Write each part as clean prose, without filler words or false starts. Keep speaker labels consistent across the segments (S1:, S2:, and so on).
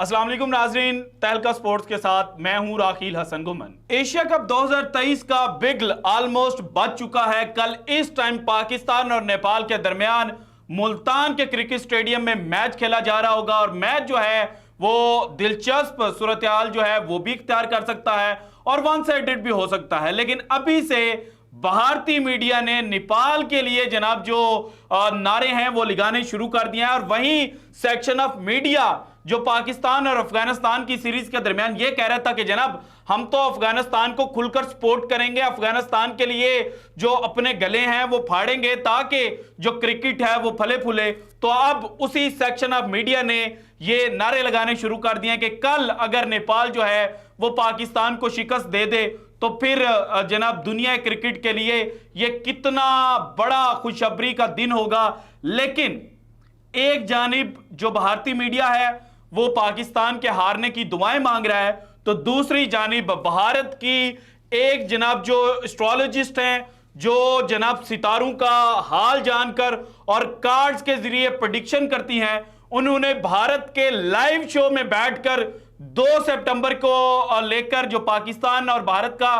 S1: अस्सलाम वालेकुम नाजरीन, तहलका स्पोर्ट्स के साथ मैं हूं राखील हसन गुमन। एशिया कप 2023 का बिगल ऑलमोस्ट बच चुका है। कल इस टाइम पाकिस्तान और नेपाल के दरमियान मुल्तान के क्रिकेट स्टेडियम में मैच खेला जा रहा होगा और मैच जो है वो दिलचस्प सूरत हाल जो है वो भी इख्तियार कर सकता है और वन साइडेड भी हो सकता है। लेकिन अभी से भारतीय मीडिया ने नेपाल के लिए जनाब जो नारे हैं वो लगाने शुरू कर दिए हैं और वहीं सेक्शन ऑफ मीडिया जो पाकिस्तान और अफगानिस्तान की सीरीज के दरमियान ये कह रहा था कि जनाब हम तो अफगानिस्तान को खुलकर सपोर्ट करेंगे, अफगानिस्तान के लिए जो अपने गले हैं वो फाड़ेंगे ताकि जो क्रिकेट है वो फले फूले। तो अब उसी सेक्शन ऑफ मीडिया ने ये नारे लगाने शुरू कर दिए कि कल अगर नेपाल जो है वो पाकिस्तान को शिकस्त दे दे तो फिर जनाब दुनिया क्रिकेट के लिए ये कितना बड़ा खुशखबरी का दिन होगा। लेकिन एक जानिब जो भारतीय मीडिया है वो पाकिस्तान के हारने की दुआएं मांग रहा है, तो दूसरी जानिब भारत की एक जनाब जो एस्ट्रोलॉजिस्ट हैं जो जनाब सितारों का हाल जानकर और कार्ड्स के जरिए प्रेडिक्शन करती हैं, उन्होंने भारत के लाइव शो में बैठकर 2 सितंबर को लेकर जो पाकिस्तान और भारत का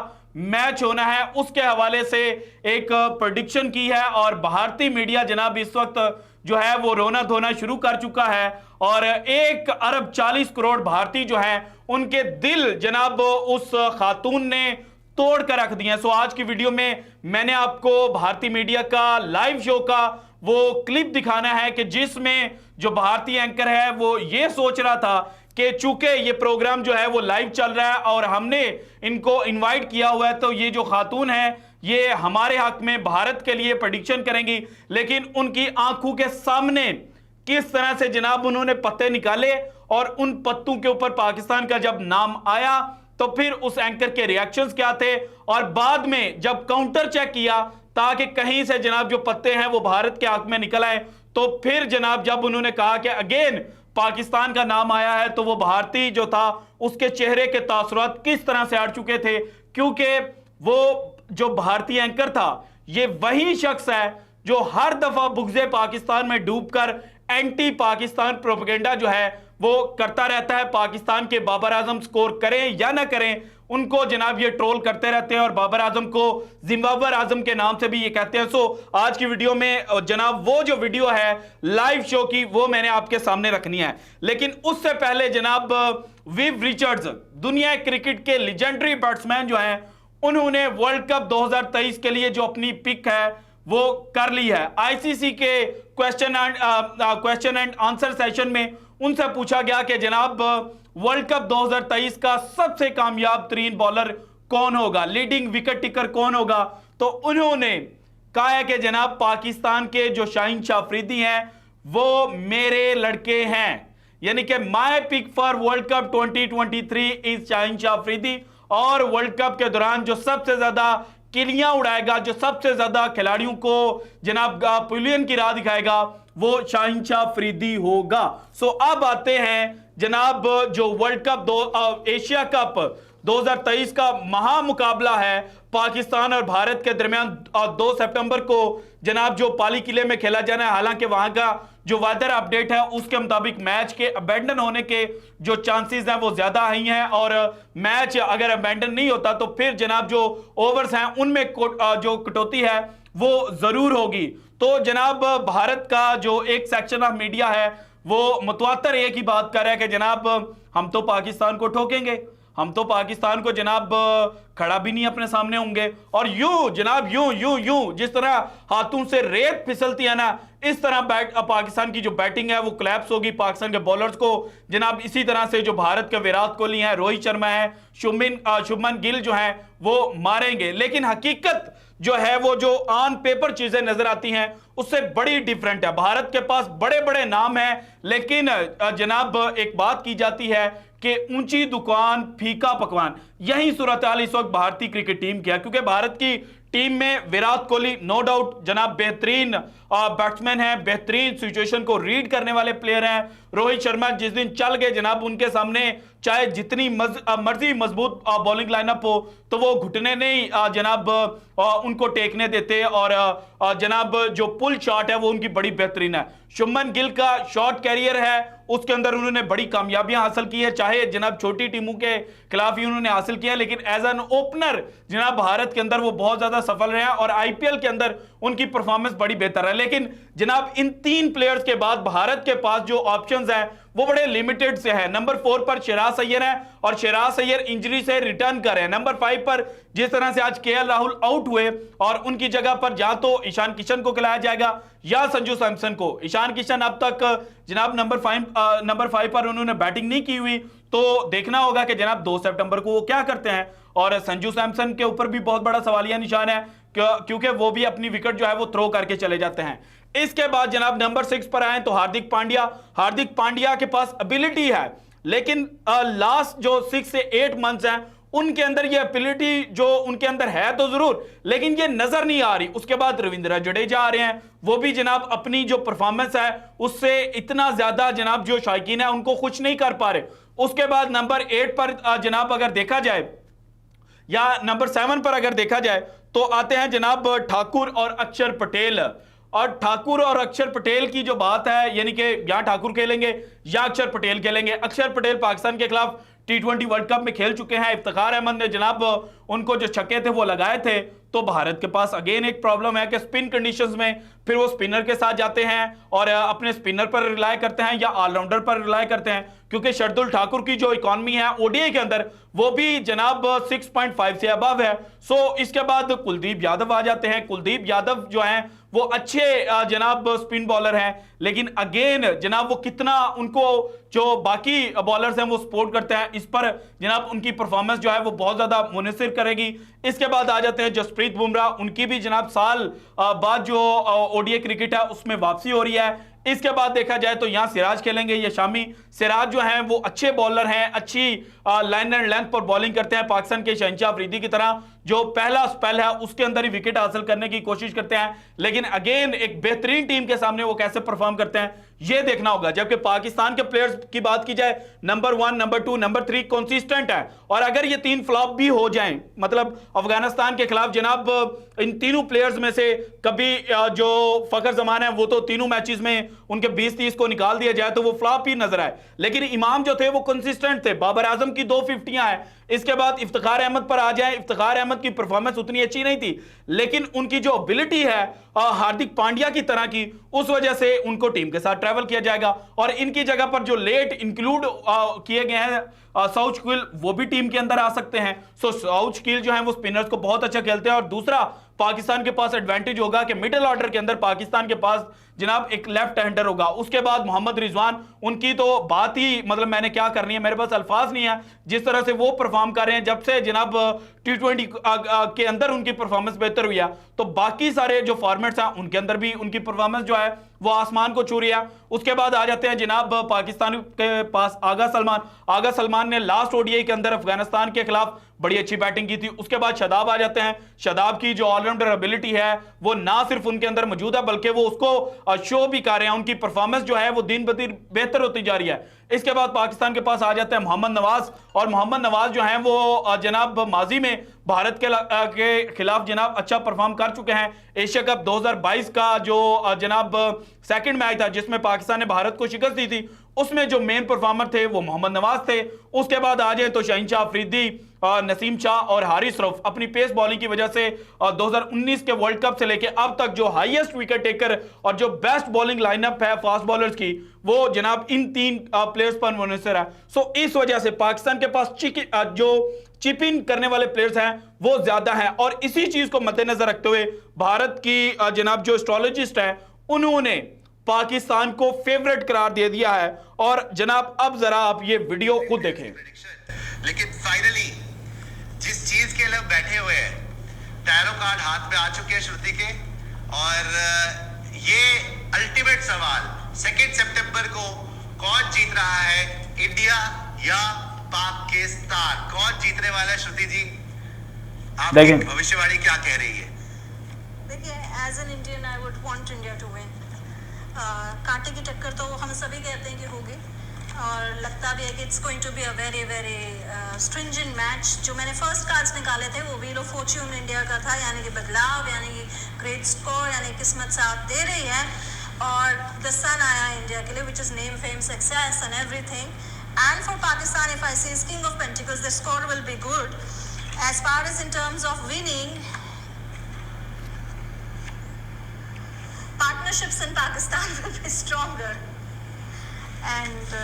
S1: मैच होना है उसके हवाले से एक प्रेडिक्शन की है। और भारतीय मीडिया जनाब इस वक्त जो है वो रोना धोना शुरू कर चुका है और 1 अरब 40 करोड़ भारतीय जो है उनके दिल जनाब उस खातून ने तोड़ कर रख दिए। सो आज की वीडियो में मैंने आपको भारतीय मीडिया का लाइव शो का वो क्लिप दिखाना है कि जिसमें जो भारतीय एंकर है वो ये सोच रहा था कि चूंकि ये प्रोग्राम जो है वो लाइव चल रहा है और हमने इनको इनवाइट किया हुआ है तो ये जो खातून है ये हमारे हक में भारत के लिए प्रेडिक्शन करेंगी। लेकिन उनकी आंखों के सामने किस तरह से जनाब उन्होंने पत्ते निकाले और उन पत्तों के ऊपर पाकिस्तान का जब नाम आया तो फिर उस एंकर के रिएक्शंस क्या थे और बाद में जब काउंटर चेक किया ताकि कहीं से जनाब जो पत्ते हैं वो भारत के हक में निकल आए, तो फिर जनाब जब उन्होंने कहा कि अगेन पाकिस्तान का नाम आया है तो वो भारतीय जो था उसके चेहरे के तासुरात किस तरह से हट चुके थे, क्योंकि वो जो भारतीय एंकर था ये वही शख्स है जो हर दफा बुग़्ज़े पाकिस्तान में डूबकर एंटी पाकिस्तान प्रोपेगेंडा जो है वो करता रहता है। पाकिस्तान के बाबर आजम स्कोर करें या ना करें उनको जनाब ये ट्रोल करते रहते हैं और बाबर आजम को जिम्बाब्वे आजम के नाम से भी ये कहते हैं। सो आज की वीडियो में जनाब वो जो वीडियो है लाइव शो की वो मैंने आपके सामने रखनी है। लेकिन उससे पहले जनाब विव रिचर्ड्स दुनिया क्रिकेट के लेजेंडरी बैट्समैन जो हैं उन्होंने वर्ल्ड कप 2023 के लिए जो अपनी पिक है वो कर ली है। आईसीसी के क्वेश्चन एंड आंसर सेशन में उनसे पूछा गया कि जनाब वर्ल्ड कप 2023 का सबसे कामयाब तरीन बॉलर कौन होगा, लीडिंग विकेट टेकर कौन होगा, तो उन्होंने कहा है कि जनाब पाकिस्तान के जो शाहीन शाह अफरीदी हैं वो मेरे लड़के हैं, यानी कि my pick for world cup 2023 is Shaheen Shah Afridi. और वर्ल्ड कप के दौरान जो सबसे ज्यादा किलियां उड़ाएगा, जो सबसे ज्यादा खिलाड़ियों को जनाब पवेलियन की राह दिखाएगा वो शाहीन शाह अफरीदी होगा। सो अब आते हैं जनाब जो वर्ल्ड कप एशिया कप 2023 का महामुकाबला है पाकिस्तान और भारत के दरमियान 2 सितंबर को जनाब जो पाली किले में खेला जाना है। हालांकि वहां का जो वेदर अपडेट है उसके मुताबिक मैच के अबेंडन होने के जो चांसेस हैं वो ज्यादा ही हैं और मैच अगर अबेंडन नहीं होता तो फिर जनाब जो ओवर्स हैं उनमें जो कटौती है वो जरूर होगी। तो जनाब भारत का जो एक सेक्शन ऑफ मीडिया है वो मुतवातर एक ही बात कर रहा है कि जनाब हम तो पाकिस्तान को ठोकेंगे, हम तो पाकिस्तान को जनाब खड़ा भी नहीं अपने सामने होंगे। और यूं जनाब यूं यूं यूं जिस तरह हाथों से रेत फिसलती है ना इस तरह पाकिस्तान की जो बैटिंग है वो कोलैप्स होगी। पाकिस्तान के बॉलर्स को जनाब इसी तरह से जो भारत के विराट कोहली हैं, रोहित शर्मा है, शुभमन गिल जो हैं वो मारेंगे। लेकिन हकीकत जो है वो जो ऑन पेपर चीजें नजर आती हैं उससे बड़ी डिफरेंट है। भारत के पास बड़े बड़े नाम हैं लेकिन जनाब एक बात की जाती है कि ऊंची दुकान फीका पकवान, यही सूरत हाल इस वक्त भारतीय क्रिकेट टीम की है। क्योंकि भारत की टीम में विराट कोहली नो डाउट जनाब बेहतरीन बैट्समैन है, बेहतरीन सिचुएशन को रीड करने वाले प्लेयर हैं। रोहित शर्मा जिस दिन चल गए जनाब उनके सामने चाहे जितनी मर्जी मजबूत बॉलिंग लाइनअप हो, तो वो घुटने नहीं जनाब उनको टेकने देते, और जनाब जो पुल शॉट है वो उनकी बड़ी बेहतरीन है। शुभमन गिल का शॉर्ट कैरियर है, उसके अंदर उन्होंने बड़ी कामयाबियां हासिल की है, चाहे जनाब छोटी टीमों के खिलाफ ही उन्होंने हासिल किया, लेकिन एज एन ओपनर जनाब भारत के अंदर वो बहुत ज्यादा सफल रहे हैं, और आईपीएल के अंदर उनकी परफॉर्मेंस बड़ी बेहतर है। लेकिन जनाब इन 3 प्लेयर्स के बाद भारत के पास जो ऑप्शंस है वो बड़े लिमिटेड से है। नंबर 4 पर सिराज अय्यर है, और सिराज अय्यर इंजरी से रिटर्न कर रहे हैं। नंबर 5 पर जिस तरह से आज केएल राहुल आउट हुए, और उनकी जगह पर या तो ईशान किशन को खिलाया जाएगा या संजू सैमसन को। ईशान किशन अब तक जनाब नंबर 5 पर उन्होंने बैटिंग नहीं की हुई, तो देखना होगा कि जनाब 2 सितंबर को वो क्या करते हैं। और संजू सैमसन के ऊपर भी बहुत बड़ा सवालिया निशान है, क्योंकि वो भी अपनी विकेट जो है वो थ्रो करके चले जाते हैं। इसके बाद जनाब नंबर 6 पर आए तो हार्दिक पांड्या के पास एबिलिटी है, लेकिन लास्ट जो 6 से 8 मंथ्स हैं उनके अंदर ये एबिलिटी जो उनके अंदर है तो जरूर, लेकिन ये नजर नहीं आ रही। उसके बाद रविंद्र जडेजा आ रहे हैं, वो भी जनाब अपनी जो परफॉर्मेंस है उससे इतना ज्यादा जनाब जो शायकीन है उनको खुश नहीं कर पा रहे। उसके बाद नंबर 8 पर जनाब अगर देखा जाए, या नंबर 7 पर अगर देखा जाए, तो आते हैं जनाब ठाकुर और अक्षर पटेल। और ठाकुर और अक्षर पटेल की जो बात है, यानी कि या ठाकुर खेलेंगे या अक्षर पटेल खेलेंगे। अक्षर पटेल पाकिस्तान के खिलाफ T20 वर्ल्ड कप में खेल चुके हैं। इफ्तिखार अहमद ने जनाब उनको जो छक्के थे वो लगाए थे। तो भारत के पास अगेन एक प्रॉब्लम है कि स्पिन कंडीशंस में फिर वो स्पिनर के साथ जाते हैं और अपने स्पिनर पर रिलाय करते हैं या ऑलराउंडर पर रिलाय करते हैं, क्योंकि शर्दुल ठाकुर की जो इकॉनमी है ओडीआई के अंदर वो भी जनाब 6.5 से अबव है। सो इसके बाद कुलदीप यादव आ जाते हैं। कुलदीप यादव जो हैं वो अच्छे जनाब स्पिन बॉलर हैं, लेकिन अगेन जनाब वो कितना उनको जो बाकी बॉलर्स हैं वो सपोर्ट करते हैं, इस पर जनाब उनकी परफॉर्मेंस जो है वो बहुत ज्यादा मुनसिर करेगी। इसके बाद आ जाते हैं जसप्रीत बुमराह, उनकी भी जनाब साल बाद जो ओडीआई क्रिकेट है उसमें वापसी हो रही है। इसके बाद देखा जाए तो यहां सिराज खेलेंगे या शामी। सिराज जो हैं वो अच्छे बॉलर हैं, अच्छी लाइन एंड लेंथ पर बॉलिंग करते हैं, पाकिस्तान के शहंशाह अफरीदी की तरह जो पहला स्पेल है उसके अंदर ही विकेट हासिल करने की कोशिश करते हैं। लेकिन अगेन एक बेहतरीन टीम के सामने वो कैसे परफॉर्म करते हैं ये देखना होगा। जबकि पाकिस्तान के प्लेयर्स की बात की जाए, नंबर 1, नंबर 2, नंबर 3 कंसिस्टेंट है, और अगर ये 3 फ्लॉप भी हो जाएं, मतलब अफगानिस्तान के खिलाफ जनाब इन तीनों प्लेयर्स में से कभी जो फखर जमान है वो तो तीनों मैचेस में उनके 20-30 को निकाल दिया जाए तो वो फ्लॉप ही नजर आए, लेकिन इमाम जो थे वो कंसिस्टेंट थे। बाबर आजम की 2 50 हैं। इसके बाद इफ्तिखार अहमद पर आ जाए, इफ्तिखार अहमद की परफॉर्मेंस उतनी अच्छी नहीं थी, लेकिन उनकी जो एबिलिटी है हार्दिक पांड्या की तरह की, उस वजह से उनको टीम के साथ ट्रैवल किया जाएगा। और इनकी जगह पर जो लेट इंक्लूड किए गए हैं साउथकील, वो भी टीम के अंदर आ सकते हैं। सो साउथकील जो है वो स्पिनर्स को बहुत अच्छा खेलते हैं। और दूसरा पाकिस्तान के पास एडवांटेज होगा कि मिडिल ऑर्डर के अंदर पाकिस्तान के पास जनाब एक लेफ्ट हैंडर होगा। उसके बाद मोहम्मद रिजवान, उनकी तो बात ही मतलब मैंने क्या करनी है, मेरे पास अल्फाज नहीं है जिस तरह से वो परफॉर्म कर रहे हैं। जब से जनाब T20 के अंदर उनकी परफॉर्मेंस बेहतर हुई है, तो बाकी सारे जो फॉर्मेट्स हैं उनके अंदर भी उनकी परफॉर्मेंस जो है वो आसमान को छू रही है। उसके बाद आ जाते हैं जनाब पाकिस्तान के पास आगा सलमान ने लास्ट ओडीआई के अंदर अफगानिस्तान के खिलाफ बड़ी अच्छी बैटिंग की थी। उसके बाद शादाब आ जाते हैं। शादाब की जो ऑलराउंडर एबिलिटी है वो ना सिर्फ उनके अंदर मौजूद है बल्कि वो उसको शो भी कर रहे हैं। उनकी परफॉर्मेंस जो है वो दिन ब दिन बेहतर होती जा रही है। इसके बाद पाकिस्तान के पास आ जाते हैं मोहम्मद नवाज, और मोहम्मद नवाज जो हैं वो जनाब माजी में भारत के खिलाफ जनाब अच्छा परफॉर्म कर चुके हैं। एशिया कप 2022 का जो जनाब सेकंड मैच था जिसमें पाकिस्तान ने भारत को शिकस्त दी थी, उसमें जो मेन परफॉर्मर थे वो मोहम्मद नवाज थे। उसके बाद आ जाए तो शहंशाह अफरीदी, नसीम शाह और हारिस रऊफ अपनी पेस बॉलिंग की वजह से 2019 के वर्ल्ड कप से लेके अब तक जो हाईएस्ट विकेट टेकर और जो बेस्ट बॉलिंग लाइनअप है फास्ट बॉलर्स की, वो जनाब इन 3 प्लेयर्स पर मुनहसर है। सो इस वजह से पाकिस्तान के पास जो चिप इन करने वाले प्लेयर्स हैं वो ज्यादा हैं, और इसी चीज को मद्देनजर रखते हुए भारत की जनाब जो एस्ट्रोलॉजिस्ट है उन्होंने पाकिस्तान को फेवरेट करार दे दिया है। और जनाब अब जरा आप ये वीडियो खुद देखें।
S2: लेकिन फाइनली जिस चीज के लिए बैठे हुए हैं, टैरो कार्ड हाथ में आ चुके हैं श्रुति के, और ये अल्टीमेट सवाल 2 सितंबर को कौन जीत रहा है, इंडिया या पाकिस्तान? कौन जीतने वाला है श्रुति जी? आपकी भविष्यवाणी क्या कह रही है?
S3: देखिए, as an Indian I would want India to win. कांटे की टक्कर तो हम सभी कहते हैं कि होगी, और लगता भी है कि it's going to be a very very stringent match. जो मैंने फर्स्ट कार्ड्स निकाले थे वो व्हील ऑफ फॉर्च्यून इंडिया का था, यानी कि बदलाव, यानी कि ग्रेट स्कोर, यानी किस्मत साथ दे रही है। और द सन आया इंडिया के लिए, which is name fame success and everything. And for Pakistan if I see king of pentacles, the score will be good. As far as in terms of winning, partnerships in Pakistan will be stronger and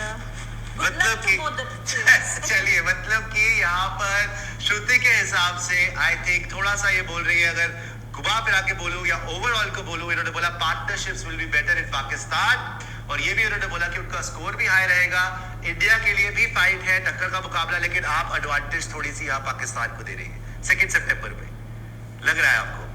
S3: good luck to both the teams.
S2: चलिए, मतलब कि यहाँ पर श्रुति के हिसाब से I think थोड़ा सा ये बोल रही है, अगर घुमा फिरा के बोलूं या ओवरऑल को बोलूं, इन्होंने बोला partnerships will be better in Pakistan, और ये भी इन्होंने बोला कि उनका स्कोर भी हाई रहेगा। इंडिया के लिए भी फाइट है, टक्कर का मुकाबला, लेकिन आप एडवांटेज थोड़ी सी यहाँ पाकिस्तान को दे रही है 2 सितंबर में, लग रहा है आपको?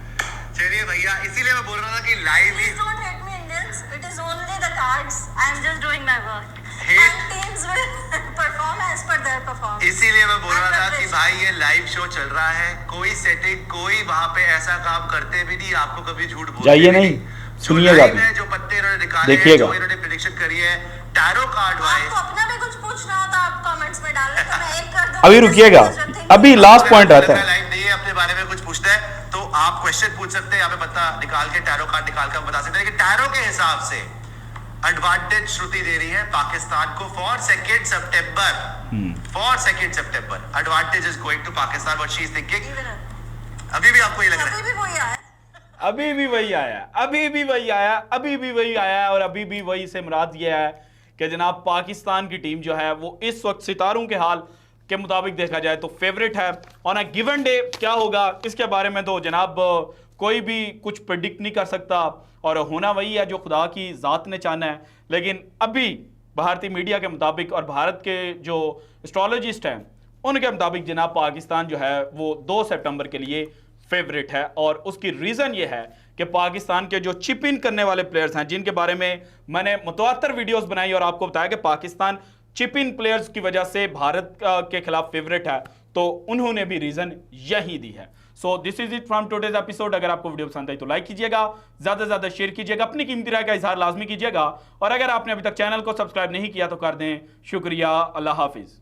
S2: चलिए भैया, इसीलिए मैं बोल रहा था कि live he
S3: Please don't hate me, Indians. It is only the cards. I am just doing my work.
S2: Hate-
S3: And teams will perform as per their performance.
S2: इसीलिए मैं बोल रहा
S3: And
S2: था कि
S3: preparation.
S2: भाई ये लाइव शो चल रहा है, कोई सेटिंग, कोई वहां पे ऐसा काम करते भी नहीं, आपको कभी झूठ बोलते
S1: जाइए
S2: भी
S1: नहीं,
S2: जो
S1: सुनिएगा
S2: लाइव
S1: भी।
S2: है, जो पत्ते इन्होंने निकाले हैं,
S1: देखिएगा।
S2: जो इन्होंने प्रेडिक्शन करी है, टैरो कार्ड वाइज।
S3: आपको अपना भी कुछ पूछना हो तो आप कमेंट्स में डाल लें, तो मैं एक कर दूं।
S1: अभी रुकिएगा, अभी लास्ट पॉइंट रहता है।
S2: लाइव नहीं है, अपने बारे में कुछ पूछना है तो आप क्वेश्चन पूछ सकते हैं, यहाँ पे पता निकाल के टैरो कार्ड निकाल के हम बता सकते हैं कि टैरो के हिसाब से एडवांटेज श्रुति दे रही है पाकिस्तान को फॉर 2 सितंबर। फॉर 2 सितंबर advantage is going to Pakistan, what she is thinking. अभी भी आपको ये लग रहा है?
S3: अभी भी वही आया।
S1: अभी भी वही आया, अभी भी वही आया, अभी भी वही आया, और अभी भी वही से मुराद ये है कि जनाब पाकिस्तान की टीम जो है वो इस वक्त सितारों के हाल के मुताबिक देखा जाए तो फेवरेट है। ऑन अ गिवन डे क्या होगा इसके बारे में तो जनाब कोई भी कुछ प्रेडिक्ट नहीं कर सकता, और होना वही है जो खुदा की ज़ात ने चाहना है। लेकिन अभी भारतीय मीडिया के मुताबिक और भारत के जो एस्ट्रोलॉजिस्ट हैं उनके मुताबिक जनाब पाकिस्तान जो है वो 2 सितंबर के लिए फेवरेट है, और उसकी रीज़न ये है कि पाकिस्तान के जो चिप इन करने वाले प्लेयर्स हैं, जिनके बारे में मैंने मुतवातर वीडियोस बनाई और आपको बताया कि पाकिस्तान चिप इन प्लेयर्स की वजह से भारत के खिलाफ फेवरेट है, तो उन्होंने भी रीज़न यही दी है। So this is it from today's episode. अगर आपको वीडियो पसंद आई तो लाइक कीजिएगा, ज़्यादा से ज़्यादा शेयर कीजिएगा, अपनी कीमती राय का इजहार लाजमी कीजिएगा, और अगर आपने अभी तक चैनल को सब्सक्राइब नहीं किया तो कर दें। शुक्रिया, अल्लाह हाफिज़।